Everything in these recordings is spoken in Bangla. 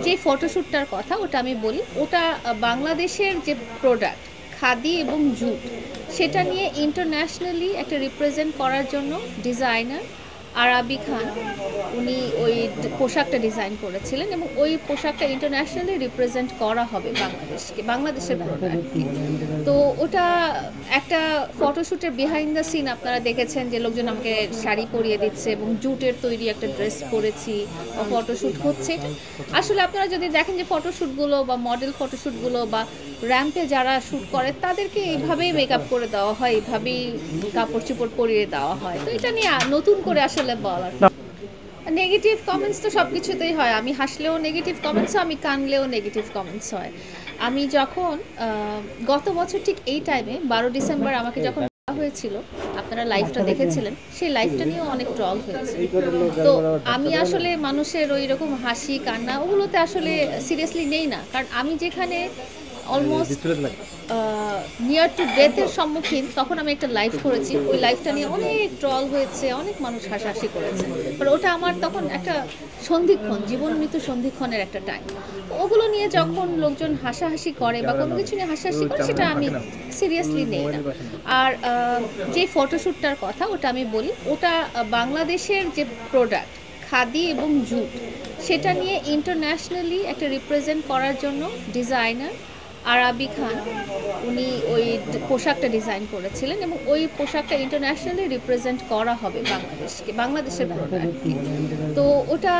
যে ফটোশ্যুটটার কথা ওটা আমি বলি, ওটা বাংলাদেশের যে প্রোডাক্ট খাদি এবং জুট সেটা নিয়ে ইন্টারন্যাশনালি একটা রিপ্রেজেন্ট করার জন্য ডিজাইনার আরাবি খান উনি ওই পোশাকটা ডিজাইন করেছিলেন এবং ওই পোশাকটা ইন্টারন্যাশনালি রিপ্রেজেন্ট করা হবে বাংলাদেশের প্রোডাক্টকে। তো ওটা একটা ফটোশ্যুটের বিহাইন্ড দ্য সিন আপনারা দেখেছেন যে লোকজন আমাকে শাড়ি পরিয়ে দিচ্ছে এবং জুটের তৈরি একটা ড্রেস পরেছি বা ফটোশ্যুট হচ্ছে। আসলে আপনারা যদি দেখেন যে ফটোশ্যুটগুলো বা মডেল ফটোশ্যুটগুলো বা র্যাম্পে যারা শ্যুট করে তাদেরকে এইভাবেই মেকআপ করে দেওয়া হয়, এইভাবেই কাপড় চোপড় পরিয়ে দেওয়া হয়। তো এটা নিয়ে নতুন করে আসলে বলার নেগেটিভ কমেন্টস তো সব কিছুতেই হয়। আমি হাসলেও নেগেটিভ কমেন্টস হয়, আমি কানলেও নেগেটিভ কমেন্টস হয়। আমি যখন গত বছর ঠিক এই টাইমে 12 ডিসেম্বর আমাকে যখন হয়েছিল, আপনারা লাইভটা দেখেছিলেন, সেই লাইভটা নিয়েও অনেক ট্রল হয়েছে। তো আমি আসলে মানুষের ওই রকম হাসি কান্না ওগুলোতে আসলে সিরিয়াসলি নেই না, কারণ আমি যেখানে অলমোস্ট নিয়ার টু ডেথের সম্মুখীন, তখন আমি একটা লাইভ করেছি। ওই লাইভটা নিয়ে অনেক ট্রল হয়েছে, অনেক মানুষ হাসাহাসি করেছে, বাট ওটা আমার তখন একটা সন্ধিক্ষণ, জীবন মৃত্যু সন্ধিক্ষণের একটা টাইম। ওগুলো নিয়ে যখন লোকজন হাসাহাসি করে বা কোনো কিছু নিয়ে হাসাহাসি করে, সেটা আমি সিরিয়াসলি নেই না। আর যে ফটোশ্যুটটার কথা ওটা আমি বলি, ওটা বাংলাদেশের যে প্রোডাক্ট খাদি এবং জুট সেটা নিয়ে ইন্টারন্যাশনালি একটা রিপ্রেজেন্ট করার জন্য ডিজাইনার আরাবি খান উনি ওই পোশাকটা ডিজাইন করেছিলেন এবং ওই পোশাকটা ইন্টারন্যাশনালি রিপ্রেজেন্ট করা হবে বাংলাদেশের প্রোডাক্টকে। তো ওটা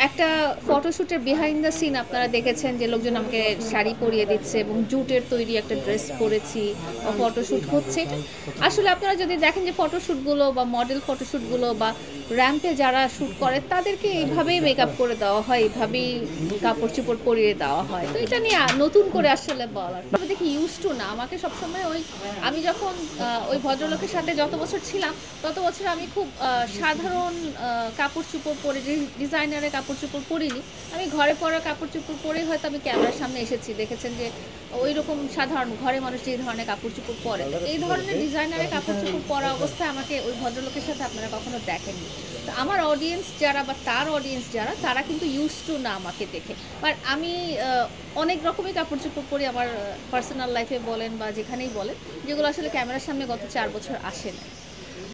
একটা ফটোশ্যুটের বিহাইন্ড দ্য সিন আপনারা দেখেছেন যে লোকজন আমাকে শাড়ি পরিয়ে দিচ্ছে এবং জুটের তৈরি একটা ড্রেস পরেছি বা ফটোশ্যুট হচ্ছে। আসলে আপনারা যদি দেখেন যে ফটোশ্যুটগুলো বা মডেল ফটোশ্যুটগুলো বা র্যাম্পে যারা শ্যুট করে তাদেরকে এইভাবেই মেকআপ করে দেওয়া হয়, এইভাবেই কাপড় চোপড় পরিয়ে দেওয়া হয়। তো এটা নিয়ে নতুন করে আসলে বলার আমি দেখি ইউজ টু না। আমাকে সবসময় আমি যখন ওই ভদ্রলোকের সাথে যত বছর ছিলাম তত বছর আমি খুব সাধারণ কাপড় চোপড় পরে, ডিজাইনারের কাপড় চোপড় পরিনি। আমি ঘরে পরা কাপড় চোপড় পরেই হয়তো আমি ক্যামেরার সামনে এসেছি, দেখেছেন যে ওই রকম সাধারণ ঘরে মানুষ যে ধরনের কাপড় চোপড় পরে, এই ধরনের ডিজাইনারের কাপড় চোপড় পরা অবস্থায় আমাকে ওই ভদ্রলোকের সাথে আপনারা কখনো দেখেননি। তো আমার অডিয়েন্স যারা বা তার অডিয়েন্স যারা, তারা কিন্তু ইউজ টু না আমাকে দেখে। বাট আমি অনেক রকমই কাপড় চোপড় পরি আমার পার্সোনাল লাইফে বলেন বা যেখানেই বলেন, যেগুলো আসলে ক্যামেরার সামনে গত 4 বছর আসে না।